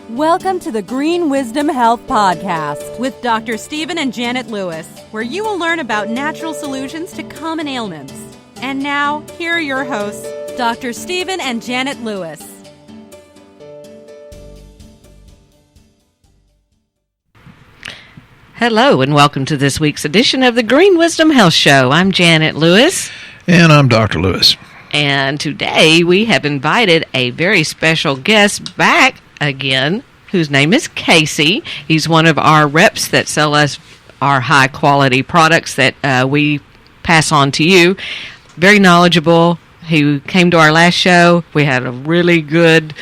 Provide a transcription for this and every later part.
Welcome to the Green Wisdom Health Podcast with Dr. Stephen and Janet Lewis, where you will learn about natural solutions to common ailments. And now, here are your hosts, Dr. Stephen and Janet Lewis. Hello, and welcome to this week's edition of the Green Wisdom Health Show. I'm Janet Lewis. And I'm Dr. Lewis. And today we have invited a very special guest back again, whose name is Casey. He's one of our reps that sell us our high-quality products that we pass on to you. Very knowledgeable. He came to our last show. We had a really good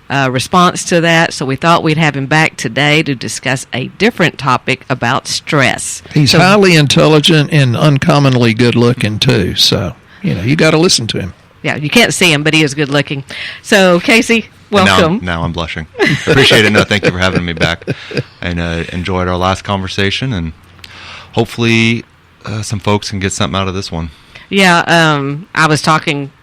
response to that, so we thought we'd have him back today to discuss a different topic about stress. He's highly intelligent and uncommonly good-looking, too, so, you got to listen to him. Yeah, you can't see him, but he is good-looking. So, Casey, welcome. Now I'm blushing. Appreciate it. No, thank you for having me back. And enjoyed our last conversation, and hopefully some folks can get something out of this one. Yeah, I was talking,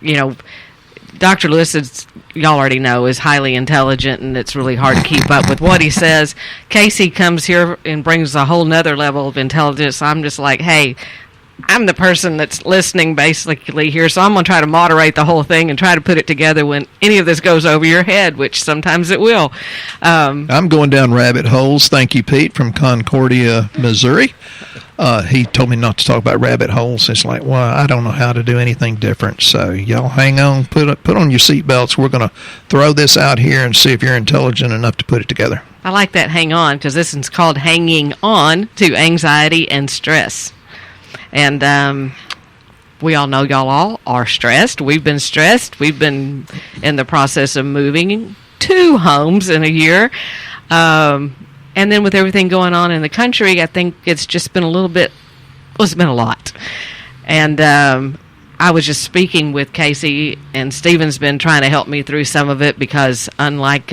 Dr. Lewis, is, y'all already know, is highly intelligent, and it's really hard to keep up with what he says. Casey comes here and brings a whole nother level of intelligence. I'm just like, hey, I'm the person that's listening basically here, so I'm going to try to moderate the whole thing and try to put it together when any of this goes over your head, which sometimes it will. I'm going down rabbit holes. Thank you, Pete, from Concordia, Missouri. He told me not to talk about rabbit holes. It's like, well, I don't know how to do anything different. So y'all hang on, put on your seatbelts. We're going to throw this out here and see if you're intelligent enough to put it together. I like that hang on, because this is called hanging on to anxiety and stress. And we all know y'all all are stressed. We've been stressed. We've been in the process of moving 2 homes in a year. And then with everything going on in the country, I think it's just been it's been a lot. And I was just speaking with Casey, and Stephen's been trying to help me through some of it because unlike,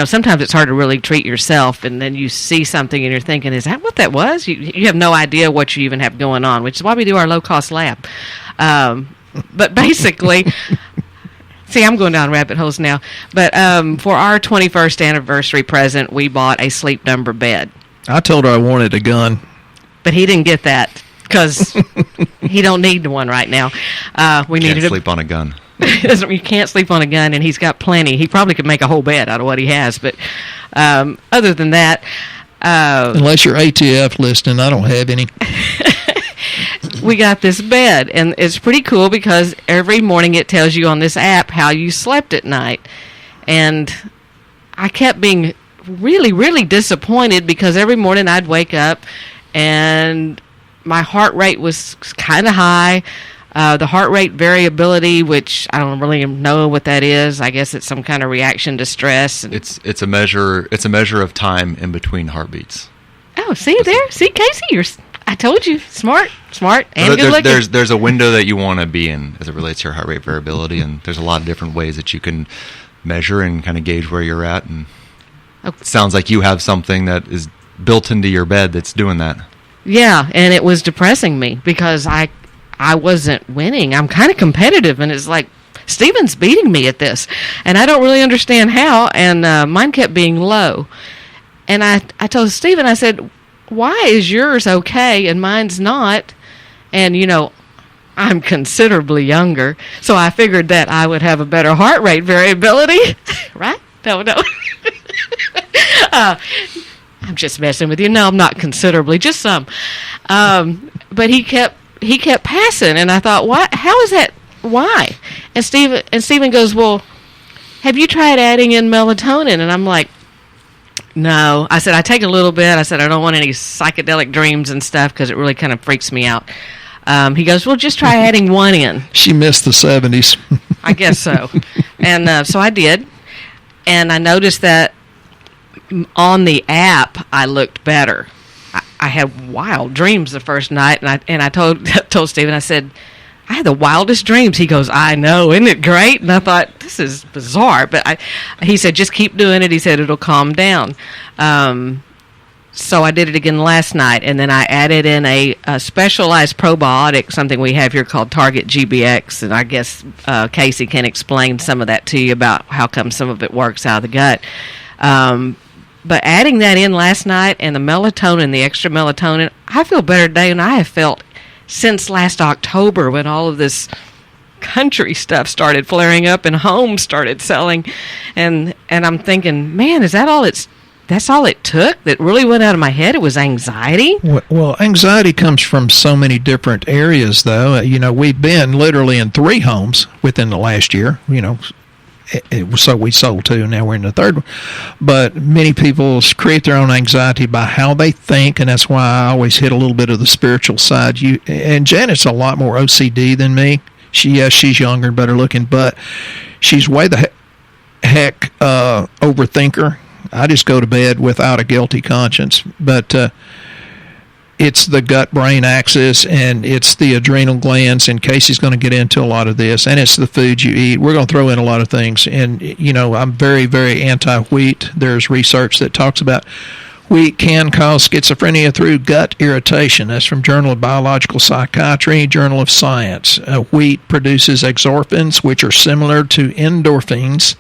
sometimes it's hard to really treat yourself, and then you see something and you're thinking, is that what that was? You have no idea what you even have going on, which is why we do our low-cost lab. But basically... See, I'm going down rabbit holes now. But for our 21st anniversary present, we bought a sleep number bed. I told her I wanted a gun. But he didn't get that because he don't need one right now. We needed Can't sleep on a gun. You can't sleep on a gun, and he's got plenty. He probably could make a whole bed out of what he has. But other than that... unless you're ATF listening, I don't have any. We got this bed, and it's pretty cool because every morning it tells you on this app how you slept at night. And I kept being really, really disappointed because every morning I'd wake up and my heart rate was kind of high. The heart rate variability, which I don't really know what that is. I guess it's some kind of reaction to stress. It's a measure of time in between heartbeats. Oh, see there? See, Casey, I told you, smart, and good looking. There's a window that you want to be in as it relates to your heart rate variability, and there's a lot of different ways that you can measure and kind of gauge where you're at. And it sounds like you have something that is built into your bed that's doing that. Yeah, and it was depressing me because I wasn't winning. I'm kind of competitive, and it's like, Stephen's beating me at this, and I don't really understand how, and mine kept being low. And I told Stephen, I said, why is yours okay and mine's not? And, I'm considerably younger, so I figured that I would have a better heart rate variability. Right? No. I'm just messing with you. No, I'm not considerably, just some. But he kept passing, and I thought, what? How is that? Why? And Stephen goes, well, have you tried adding in melatonin? And I'm like, no. I said, I take a little bit. I said, I don't want any psychedelic dreams and stuff because it really kind of freaks me out. He goes, well, just try adding 1 in. She missed the 70s. I guess so. And so I did. And I noticed that on the app, I looked better. I had wild dreams the first night. And I told Stephen, I said, I had the wildest dreams. He goes, I know, isn't it great? And I thought, this is bizarre. But he said, just keep doing it. He said, it'll calm down. so I did it again last night, and then I added in a specialized probiotic, something we have here called Target GBX, and I guess Casey can explain some of that to you about how come some of it works out of the gut. But adding that in last night, and the melatonin, the extra melatonin, I feel better today than I have felt since last October, when all of this country stuff started flaring up and homes started selling. And I'm thinking, man, is that all that's all it took that really went out of my head? It was anxiety. Well, anxiety comes from so many different areas, though. We've been literally in 3 homes within the last year, so we sold 2, and now we're in the 3rd one. But many people create their own anxiety by how they think, and that's why I always hit a little bit of the spiritual side. And Janet's a lot more OCD than me. She's younger and better looking, but she's way the heck overthinker. I just go to bed without a guilty conscience. But it's the gut-brain axis, and it's the adrenal glands, and Casey's going to get into a lot of this, and it's the food you eat. We're going to throw in a lot of things. And, I'm very, very anti-wheat. There's research that talks about wheat can cause schizophrenia through gut irritation. That's from Journal of Biological Psychiatry, Journal of Science. Wheat produces exorphins, which are similar to endorphins,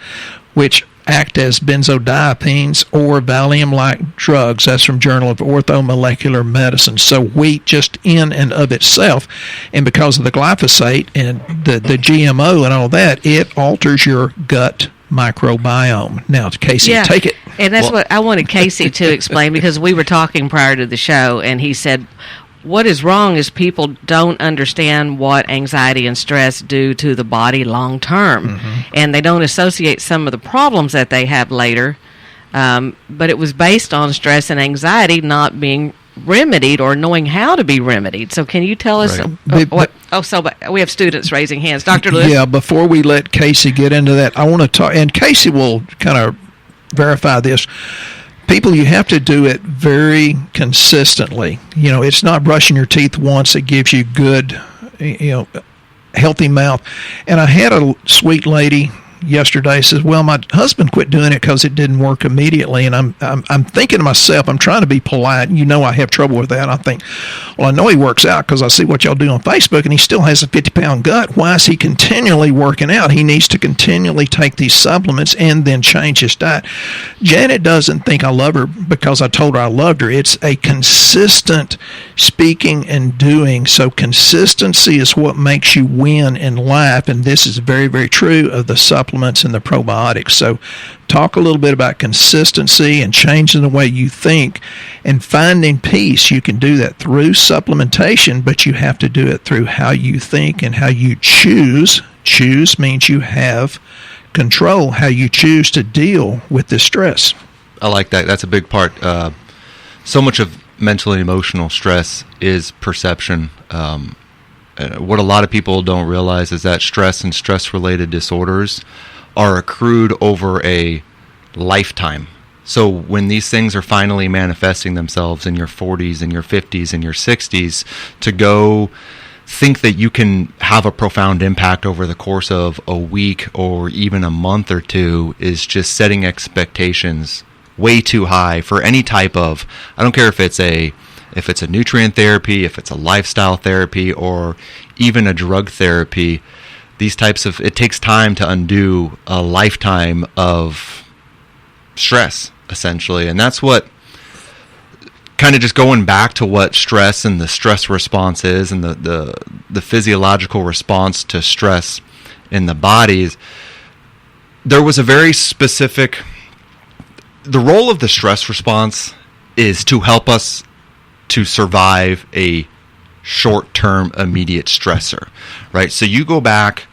which act as benzodiazepines or Valium-like drugs. That's from Journal of Orthomolecular Medicine. So wheat just in and of itself, and because of the glyphosate and the GMO and all that, it alters your gut microbiome. Now, Casey, take it. And that's what I wanted Casey to explain, because we were talking prior to the show, and he said, what is wrong is people don't understand what anxiety and stress do to the body long term, and they don't associate some of the problems that they have later. But it was based on stress and anxiety not being remedied or knowing how to be remedied. So can you tell us what? But we have students raising hands. Dr. Lewis? Yeah, before we let Casey get into that, I want to talk, and Casey will kind of verify this. People, you have to do it very consistently. It's not brushing your teeth once that gives you good, healthy mouth. And I had a sweet lady yesterday says, well, my husband quit doing it because it didn't work immediately. And I'm thinking to myself, I'm trying to be polite. I have trouble with that. I think, well, I know he works out because I see what y'all do on Facebook, and he still has a 50-pound gut. Why is he continually working out? He needs to continually take these supplements and then change his diet. Janet doesn't think I love her because I told her I loved her. It's a consistent speaking and doing. So consistency is what makes you win in life. And this is very, very true of the supplements and the probiotics. So talk a little bit about consistency and changing the way you think and finding peace. You can do that through supplementation, but you have to do it through how you think and how you choose. Choose means you have control, how you choose to deal with this stress. I like that. That's a big part. So much of mental and emotional stress is perception. What a lot of people don't realize is that stress and stress-related disorders are accrued over a lifetime. So when these things are finally manifesting themselves in your 40s and your 50s and your 60s, to go think that you can have a profound impact over the course of a week or even a month or two is just setting expectations way too high for any type of, I don't care if it's a nutrient therapy, if it's a lifestyle therapy, or even a drug therapy. These types of, it takes time to undo a lifetime of stress, essentially. And that's what, kind of just going back to what stress and the stress response is, and the physiological response to stress in the body. There was a very specific, the role of the stress response is to help us to survive a short-term immediate stressor, right? So you go back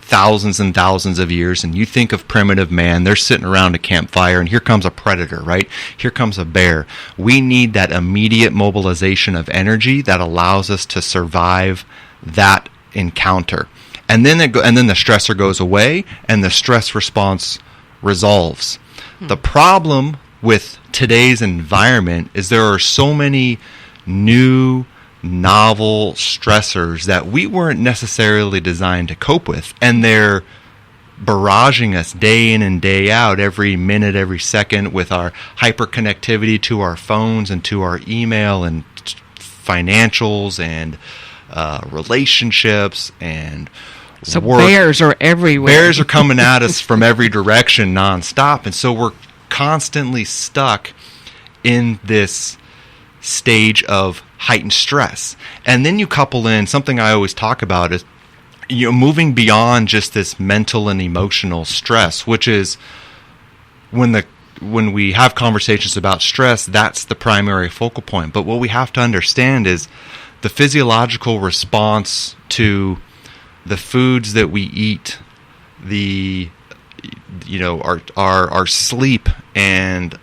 thousands and thousands of years and you think of primitive man, they're sitting around a campfire and here comes a predator, right? Here comes a bear. We need that immediate mobilization of energy that allows us to survive that encounter. And then the stressor goes away and the stress response resolves. The problem with today's environment is there are so many new, novel stressors that we weren't necessarily designed to cope with, and they're barraging us day in and day out, every minute, every second, with our hyperconnectivity to our phones and to our email and financials and relationships and so work. Bears are everywhere. Bears are coming at us from every direction nonstop, and so we're constantly stuck in this stage of heightened stress. And then you couple in something I always talk about is moving beyond just this mental and emotional stress, which is when we have conversations about stress, that's the primary focal point. But what we have to understand is the physiological response to the foods that we eat, our sleep and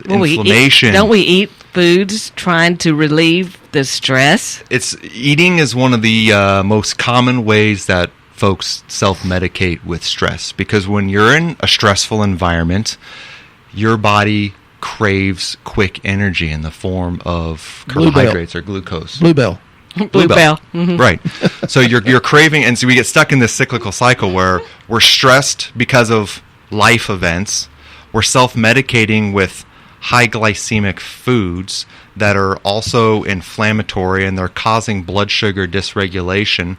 inflammation. Don't we eat foods trying to relieve the stress? Eating is one of the most common ways that folks self-medicate with stress, because when you're in a stressful environment, your body craves quick energy in the form of carbohydrates or glucose. Bluebell. Mm-hmm. Right. So you're craving, and so we get stuck in this cyclical cycle where we're stressed because of life events. We're self-medicating with high glycemic foods that are also inflammatory, and they're causing blood sugar dysregulation.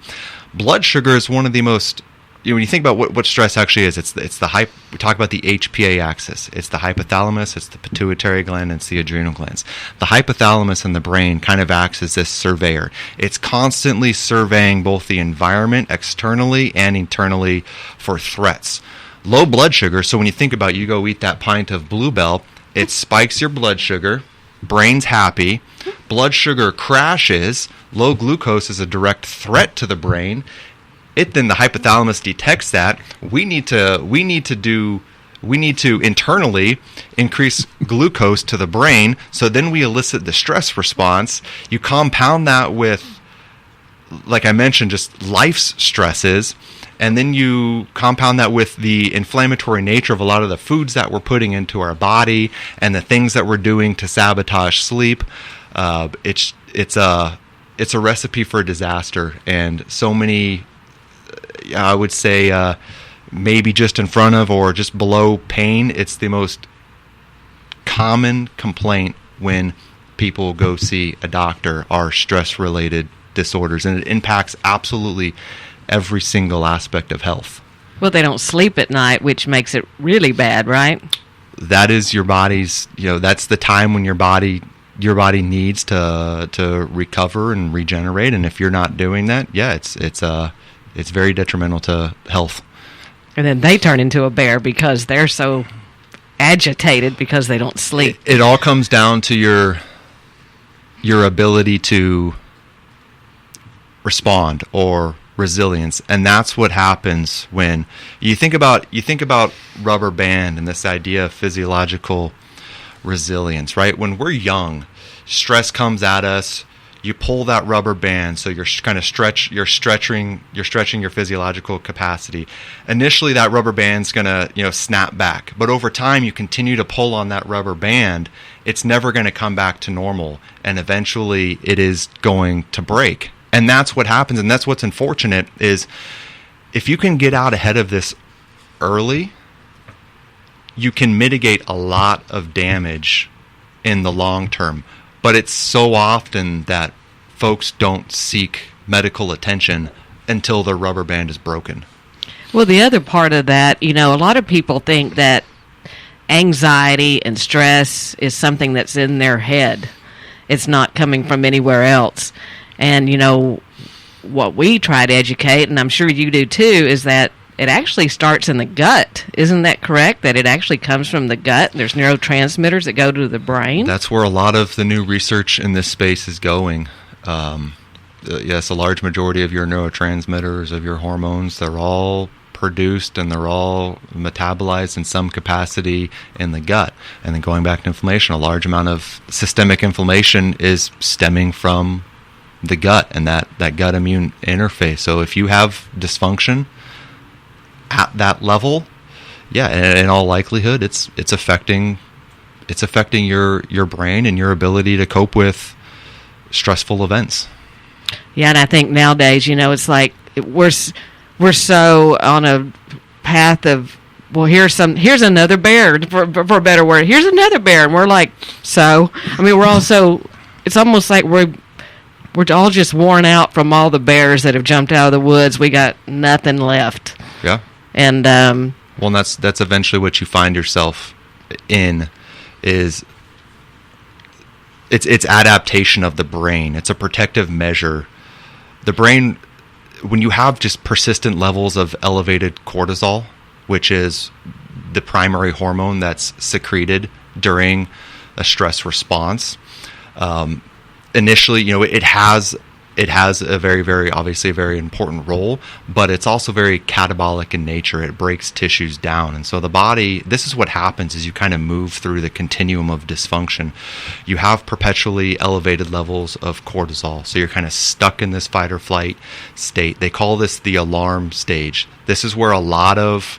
Blood sugar is one of the most, when you think about what stress actually is, it's the we talk about the HPA axis. It's the hypothalamus, it's the pituitary gland, and it's the adrenal glands. The hypothalamus in the brain kind of acts as this surveyor. It's constantly surveying both the environment externally and internally for threats. Low blood sugar, so when you think about you go eat that pint of Bluebell, it spikes your blood sugar, brain's happy, blood sugar crashes, low glucose is a direct threat to the brain. Then the hypothalamus detects that we need to internally increase glucose to the brain, so then we elicit the stress response. You compound that with, like I mentioned, just life's stresses, and then you compound that with the inflammatory nature of a lot of the foods that we're putting into our body and the things that we're doing to sabotage sleep. It's a recipe for disaster, and so many, I would say, maybe just in front of or just below pain, it's the most common complaint when people go see a doctor are stress-related disorders, and it impacts absolutely every single aspect of health. Well, they don't sleep at night, which makes it really bad, right? That is your body's, that's the time when your body needs to recover and regenerate, and if you're not doing that, it's very detrimental to health. And then they turn into a bear because they're so agitated because they don't sleep. It all comes down to your ability to respond or resilience, and that's what happens when you think about rubber band and this idea of physiological resilience, right? When we're young, stress comes at us. You pull that rubber band, so you're kind of stretching your physiological capacity. Initially, that rubber band's gonna snap back, but over time, you continue to pull on that rubber band. It's never going to come back to normal, and eventually, it is going to break. And that's what happens, and that's what's unfortunate is if you can get out ahead of this early, you can mitigate a lot of damage in the long term. But it's so often that folks don't seek medical attention until the rubber band is broken. Well, the other part of that, a lot of people think that anxiety and stress is something that's in their head. It's not coming from anywhere else. And, what we try to educate, and I'm sure you do too, is that it actually starts in the gut. Isn't that correct? That it actually comes from the gut? There's neurotransmitters that go to the brain? That's where a lot of the new research in this space is going. Yes, a large majority of your neurotransmitters, of your hormones, they're all produced and they're all metabolized in some capacity in the gut. And then going back to inflammation, a large amount of systemic inflammation is stemming from the gut and that gut immune interface. So if you have dysfunction at that level, in all likelihood, it's affecting your brain and your ability to cope with stressful events. Yeah, and I think nowadays, it's like we're so on a path of, well, here's another bear, for a better word. Here's another bear, and we're like, so. I mean, we're also. It's almost like we're all just worn out from all the bears that have jumped out of the woods. We got nothing left. Yeah. And well, and that's eventually what you find yourself in, is it's adaptation of the brain. It's a protective measure. The brain, when you have just persistent levels of elevated cortisol, which is the primary hormone that's secreted during a stress response, initially, it has a very, very, obviously a very important role, but it's also very catabolic in nature. It breaks tissues down. And so the body, this is what happens is you kind of move through the continuum of dysfunction. You have perpetually elevated levels of cortisol. So you're kind of stuck in this fight or flight state. They call this the alarm stage. This is where a lot of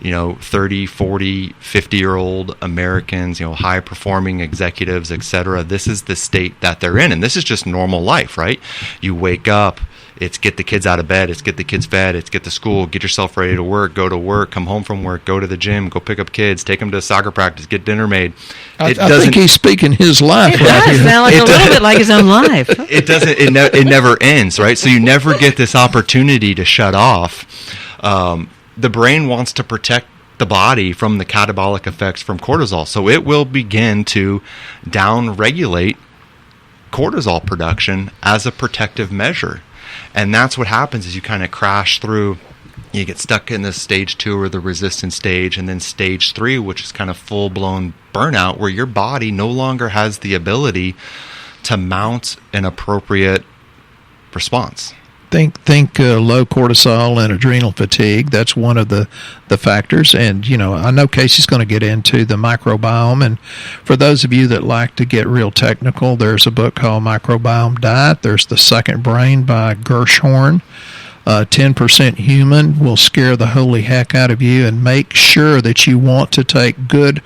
30, 40, 50-year-old Americans, high-performing executives, etc., this is the state that they're in. And this is just normal life, right? You wake up, it's get the kids out of bed, it's get the kids fed, it's get to school, get yourself ready to work, go to work, come home from work, go to the gym, go pick up kids, take them to soccer practice, get dinner made. I think he's speaking his life. It does sound like a little bit like his own life. It doesn't. It never ends, right? So you never get this opportunity to shut off. The brain wants to protect the body from the catabolic effects from cortisol. So it will begin to down-regulate cortisol production as a protective measure. And that's what happens is you kind of crash through. You get stuck in the stage 2 or the resistance stage, and then stage 3, which is kind of full-blown burnout, where your body no longer has the ability to mount an appropriate response. Think low cortisol and adrenal fatigue. That's one of the factors. And, I know Casey's going to get into the microbiome. And for those of you that like to get real technical, there's a book called Microbiome Diet. There's The Second Brain by Gershorn. 10% human will scare the holy heck out of you, and make sure that you want to take good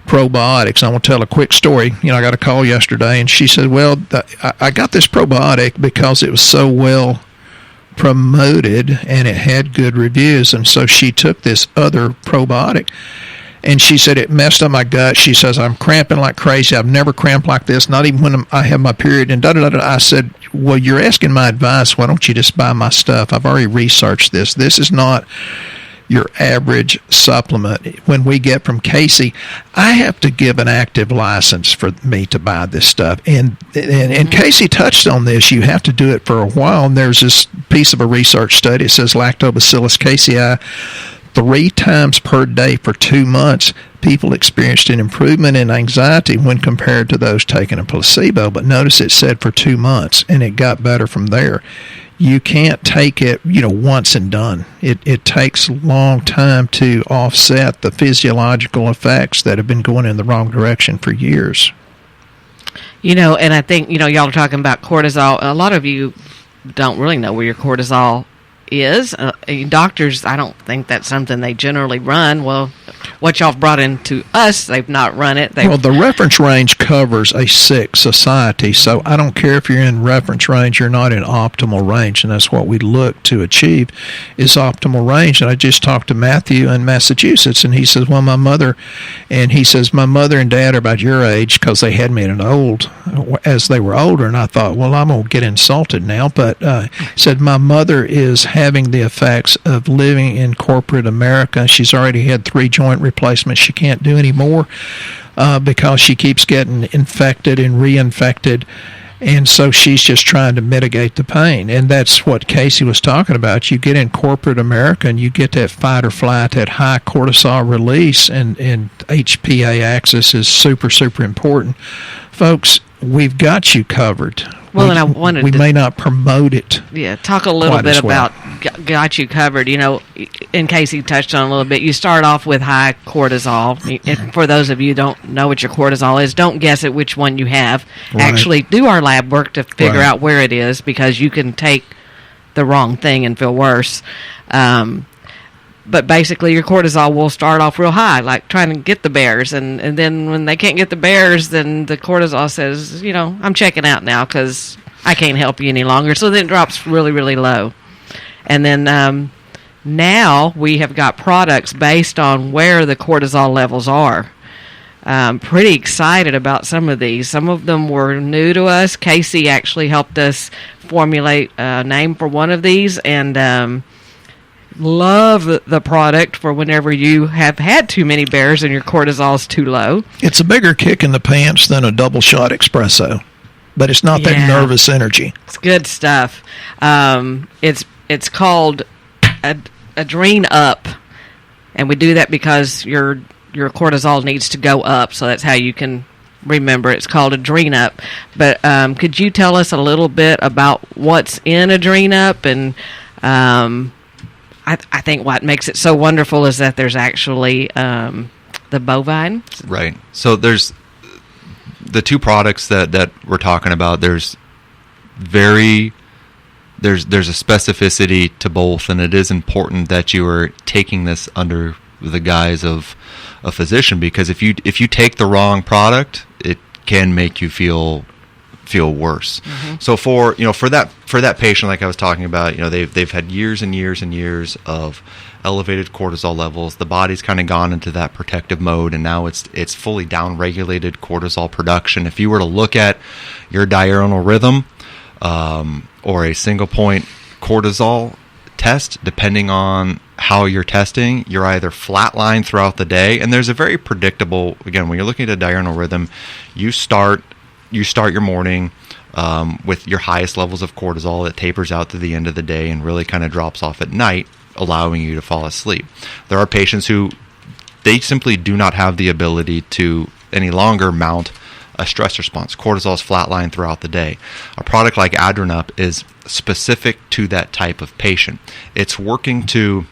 probiotics. I want to tell a quick story. I got a call yesterday, and she said, well, I got this probiotic because it was so well promoted and it had good reviews, and so she took this other probiotic, and she said it messed up my gut. She says, I'm cramping like crazy. I've never cramped like this, not even when I have my period, and da-da-da-da. I said, well, you're asking my advice. Why don't you just buy my stuff? I've already researched this. This is not your average supplement. When we get from Casey, I have to give an active license for me to buy this stuff. And Casey touched on this. You have to do it for a while. And there's this piece of a research study. It says Lactobacillus casei 3 times per day for 2 months. People experienced an improvement in anxiety when compared to those taking a placebo. But notice it said for 2 months, and it got better from there. You can't take it, once and done. It takes a long time to offset the physiological effects that have been going in the wrong direction for years. And I think, y'all are talking about cortisol. A lot of you don't really know where your cortisol is. Doctors, I don't think that's something they generally run. Well, what y'all brought into us, they've not run it. Well, the reference range covers a sick society, so I don't care if you're in reference range, you're not in optimal range, and that's what we look to achieve is optimal range. And I just talked to Matthew in Massachusetts, and he says, well, my mother and dad are about your age, because they had me as they were older, and I thought, well, I'm going to get insulted now, but said my mother is having the effects of living in corporate America. She's already had 3 joint replacements. She can't do any more because she keeps getting infected and reinfected, and so she's just trying to mitigate the pain. And that's what Casey was talking about. You get in corporate America and you get that fight or flight, that high cortisol release, and HPA axis is super, super important. Folks, we've got you covered. Well, and I wanted we may not promote it. Yeah, talk a little bit about got you covered. In Casey touched on a little bit. You start off with high cortisol. And for those of you who don't know what your cortisol is, don't guess at which one you have. Right. Actually, do our lab work to figure out where it is, because you can take the wrong thing and feel worse. But basically, your cortisol will start off real high, like trying to get the bears. And then when they can't get the bears, then the cortisol says, I'm checking out now because I can't help you any longer. So then it drops really, really low. And then now we have got products based on where the cortisol levels are. Pretty excited about some of these. Some of them were new to us. Casey actually helped us formulate a name for one of these, and love the product for whenever you have had too many beers and your cortisol's too low. It's a bigger kick in the pants than a double shot espresso, but it's not that nervous energy. It's good stuff. It's called Adren-Up, and we do that because your cortisol needs to go up, so that's how you can remember it's called Adren-Up. But could you tell us a little bit about what's in Adren-Up? And I think what makes it so wonderful is that there's actually the bovine. Right. So there's the two products that we're talking about. There's a specificity to both, and it is important that you are taking this under the guise of a physician, because if you take the wrong product, it can make you feel worse. Mm-hmm. So for that patient, like I was talking about, they've had years and years and years of elevated cortisol levels. The body's kind of gone into that protective mode, and now it's fully down-regulated cortisol production. If you were to look at your diurnal rhythm or a single-point cortisol test, depending on how you're testing, you're either flatline throughout the day, and there's a very predictable, again, when you're looking at a diurnal rhythm, you start your morning with your highest levels of cortisol. It tapers out to the end of the day and really kind of drops off at night, allowing you to fall asleep. There are patients who they simply do not have the ability to any longer mount a stress response. Cortisol is flatline throughout the day. A product like Adren-Up is specific to that type of patient. It's working to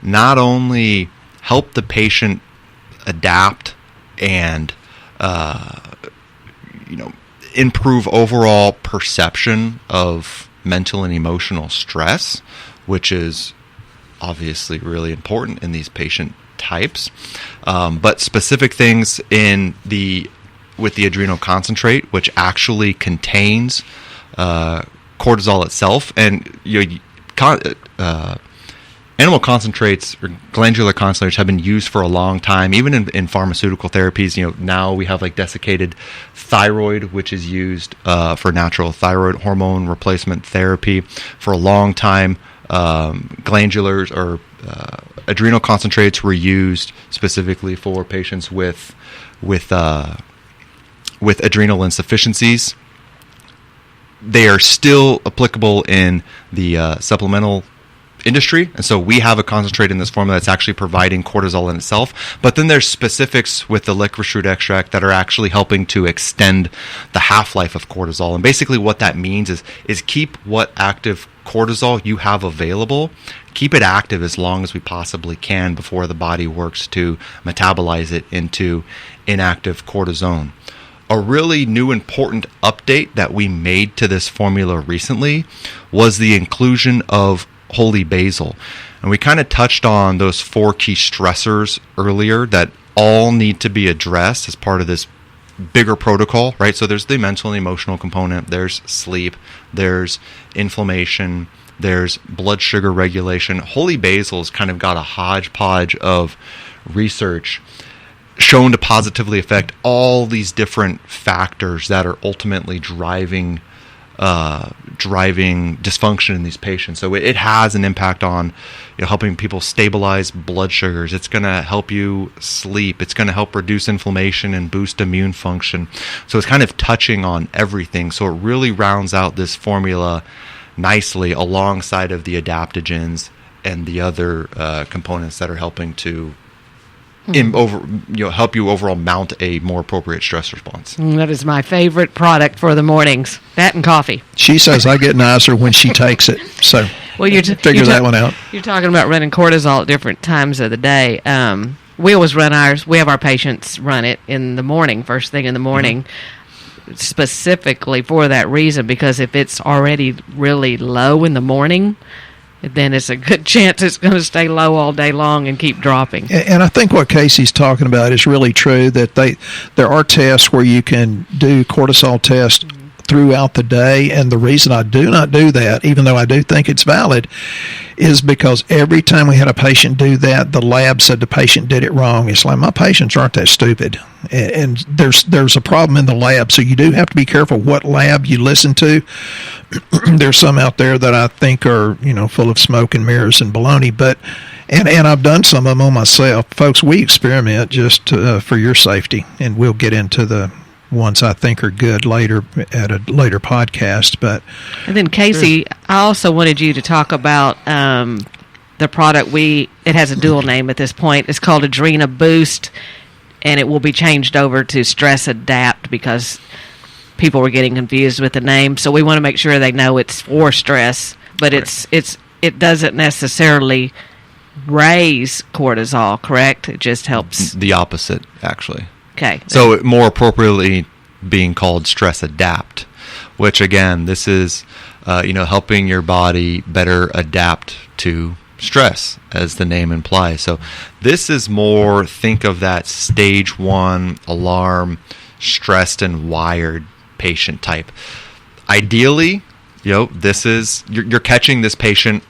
not only help the patient adapt and improve overall perception of mental and emotional stress, which is obviously really important in these patient types, but specific things with the adrenal concentrate, which actually contains cortisol itself. And animal concentrates or glandular concentrates have been used for a long time, even in pharmaceutical therapies. Now we have like desiccated thyroid, which is used for natural thyroid hormone replacement therapy. For a long time, glandulars or adrenal concentrates were used specifically for patients with adrenal insufficiencies. They are still applicable in the supplemental industry, and so we have a concentrate in this formula that's actually providing cortisol in itself. But then there's specifics with the licorice root extract that are actually helping to extend the half-life of cortisol. And basically what that means is keep what active cortisol you have available, keep it active as long as we possibly can before the body works to metabolize it into inactive cortisone. A really new important update that we made to this formula recently was the inclusion of holy basil. And we kind of touched on those 4 key stressors earlier that all need to be addressed as part of this bigger protocol, right? So there's the mental and emotional component, there's sleep, there's inflammation, there's blood sugar regulation. Holy basil's kind of got a hodgepodge of research shown to positively affect all these different factors that are ultimately driving dysfunction in these patients. So it has an impact on helping people stabilize blood sugars. It's going to help you sleep. It's going to help reduce inflammation and boost immune function. So it's kind of touching on everything. So it really rounds out this formula nicely alongside of the adaptogens and the other components that are helping to help you overall mount a more appropriate stress response. That is my favorite product for the mornings. That and coffee. She says I get nicer when she takes it. So figure that one out. You're talking about running cortisol at different times of the day. We always run ours. We have our patients run it in the morning, first thing in the morning, specifically for that reason, because if it's already really low in the morning, then it's a good chance it's going to stay low all day long and keep dropping. And I think what Casey's talking about is really true, that there are tests where you can do cortisol tests throughout the day. And the reason I do not do that, even though I do think it's valid, is because every time we had a patient do that, the lab said the patient did it wrong. It's like, my patients aren't that stupid. And there's a problem in the lab. So you do have to be careful what lab you listen to. There's some out there that I think are, full of smoke and mirrors and baloney, but and I've done some of them on myself. Folks, we experiment just for your safety, and we'll get into the ones I think are good later at a later podcast. And then Casey, I also wanted you to talk about the product. It has a dual name at this point. It's called Adren-Up Boost, and it will be changed over to Stress Adapt because people were getting confused with the name. So we want to make sure they know it's for stress, but it doesn't necessarily raise cortisol, correct? It just helps. The opposite, actually. Okay. So more appropriately being called Stress Adapt, which again, this is helping your body better adapt to stress, as the name implies. So this is more, think of that stage 1 alarm, stressed and wired patient type. Ideally, this is you're catching this patient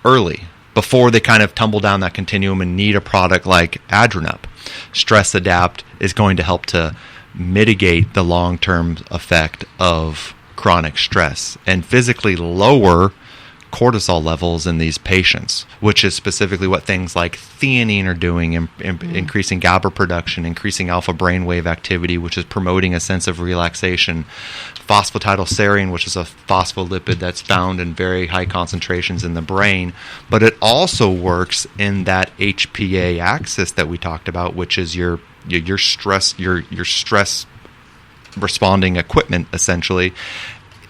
early before they kind of tumble down that continuum and need a product like Adren-Up. Stress Adapt is going to help to mitigate the long-term effect of chronic stress and physically lower cortisol levels in these patients, which is specifically what things like theanine are doing, increasing GABA production, increasing alpha brainwave activity, which is promoting a sense of relaxation. Phosphatidylserine, which is a phospholipid that's found in very high concentrations in the brain, but it also works in that HPA axis that we talked about, which is your stress responding equipment, essentially.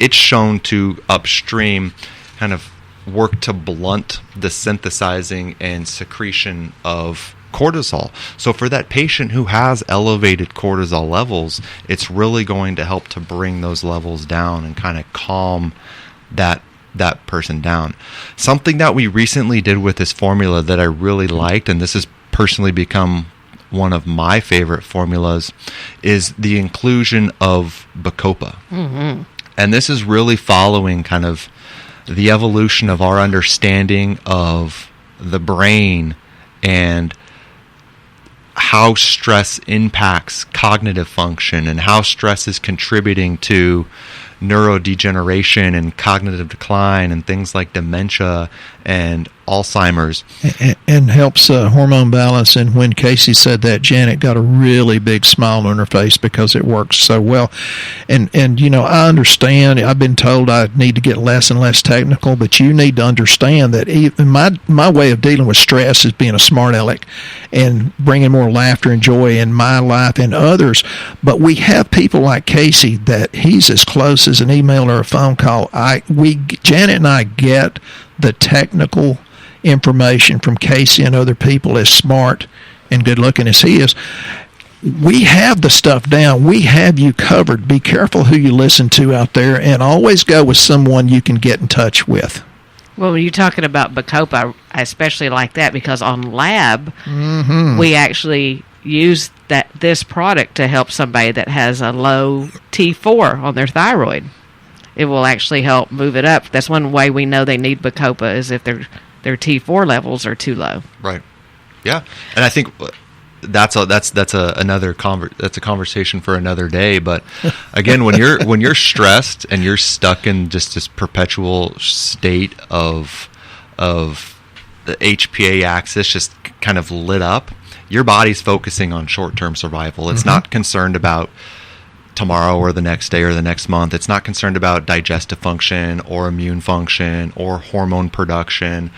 It's shown to upstream kind of work to blunt the synthesizing and secretion of cortisol. So for that patient who has elevated cortisol levels, it's really going to help to bring those levels down and kind of calm that person down. Something that we recently did with this formula that I really liked, and this has personally become one of my favorite formulas, is the inclusion of Bacopa. Mm-hmm. And this is really following kind of the evolution of our understanding of the brain and how stress impacts cognitive function and how stress is contributing to neurodegeneration and cognitive decline and things like dementia and Alzheimer's. And helps hormone balance. And when Casey said that, Janet got a really big smile on her face because it works so well. And I understand. I've been told I need to get less and less technical, but you need to understand that even my way of dealing with stress is being a smart aleck and bringing more laughter and joy in my life and others. But we have people like Casey that he's as close as an email or a phone call. Janet and I get the technical information from Casey and other people, as smart and good looking as he is. We have the stuff down. We have you covered. Be careful who you listen to out there, and always go with someone you can get in touch with. Well, when you're talking about Bacopa, I especially like that because on lab, we actually use this product to help somebody that has a low T4 on their thyroid. It will actually help move it up. That's one way we know they need Bacopa, is if their T4 levels are too low. Right. Yeah, and I think that's a conversation for another day. But again, when you're stressed and you're stuck in just this perpetual state of the HPA axis just kind of lit up, your body's focusing on short-term survival. It's not concerned about tomorrow or the next day or the next month. It's not concerned about digestive function or immune function or hormone production.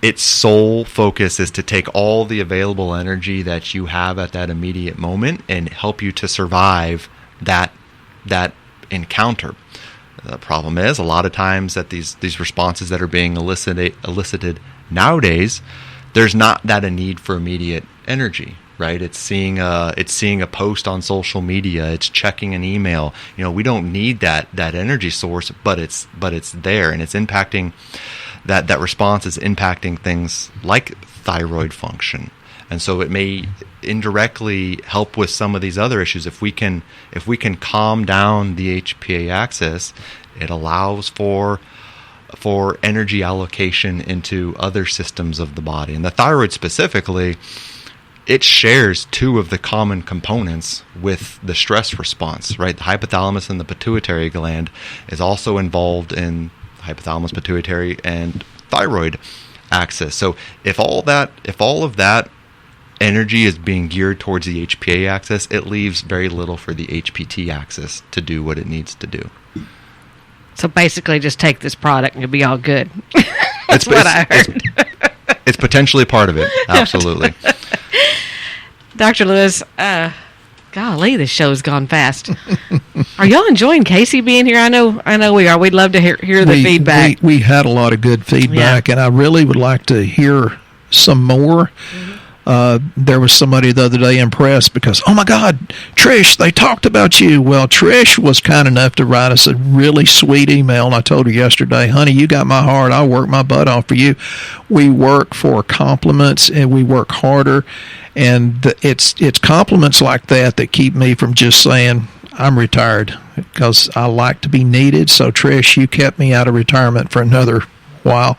Its sole focus is to take all the available energy that you have at that immediate moment and help you to survive that encounter. The problem is, a lot of times that these responses that are being elicited nowadays, there's not that a need for immediate energy. Right, it's seeing a post on social media, it's checking an email. We don't need that energy source, but it's there, and it's impacting that response is impacting things like thyroid function And so it may indirectly help with some of these other issues. If we can calm down the HPA axis, it allows for energy allocation into other systems of the body. And the thyroid specifically, it shares two of the common components with the stress response, right? The hypothalamus and the pituitary gland is also involved in hypothalamus, pituitary, and thyroid axis. So if all of that energy is being geared towards the HPA axis, it leaves very little for the HPT axis to do what it needs to do. So basically, just take this product and you'll be all good. That's what I heard. It's potentially part of it. Absolutely. Dr. Lewis, golly, this show's gone fast. Are y'all enjoying Casey being here? I know we are. We'd love to hear the feedback. We had a lot of good feedback, and I really would like to hear some more. There was somebody the other day impressed because, oh my God, Trish, they talked about you. Well, Trish was kind enough to write us a really sweet email, and I told her yesterday, honey, you got my heart. I'll work my butt off for you. We work for compliments, and we work harder, and it's compliments like that keep me from just saying I'm retired, because I like to be needed. So, Trish, you kept me out of retirement for another while.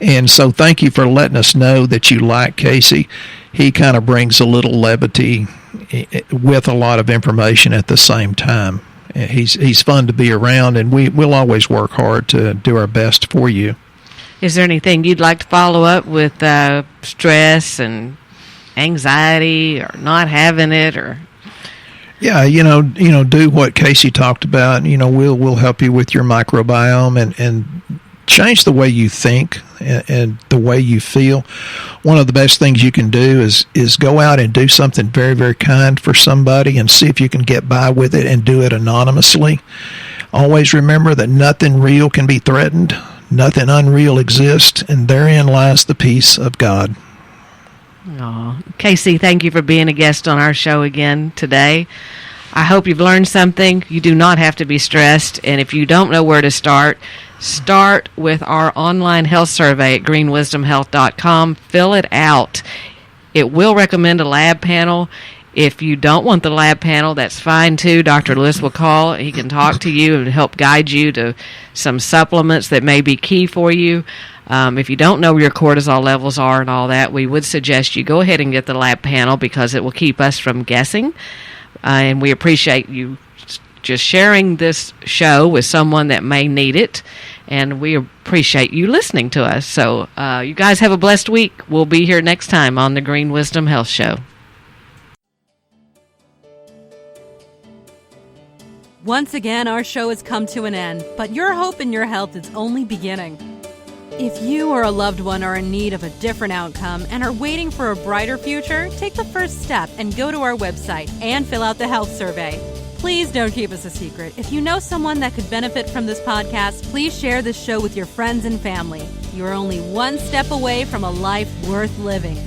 And so thank you for letting us know that you like Casey. He kind of brings a little levity with a lot of information at the same time. He's fun to be around, and we'll always work hard to do our best for you. Is there anything you'd like to follow up with stress and anxiety or not having it? Or Yeah, do what Casey talked about. We'll help you with your microbiome and change the way you think and the way you feel. One of the best things you can do is go out and do something very, very kind for somebody and see if you can get by with it and do it anonymously. Always remember that nothing real can be threatened, nothing unreal exists, and therein lies the peace of God. Oh, Casey, thank you for being a guest on our show again today. I hope you've learned something. You do not have to be stressed, and if you don't know where to start with our online health survey at greenwisdomhealth.com. Fill it out. It will recommend a lab panel. If you don't want the lab panel, that's fine too. Dr. Lewis will call. He can talk to you and help guide you to some supplements that may be key for you. If you don't know where your cortisol levels are and all that, we would suggest you go ahead and get the lab panel, because it will keep us from guessing. And we appreciate you just sharing this show with someone that may need it, and we appreciate you listening to us. So you guys have a blessed week. We'll be here next time on the Green Wisdom Health Show. Once again, our show has come to an end, but your hope in your health is only beginning. If you or a loved one are in need of a different outcome and are waiting for a brighter future, take the first step and go to our website and fill out the health survey. Please don't keep us a secret. If you know someone that could benefit from this podcast, please share this show with your friends and family. You're only one step away from a life worth living.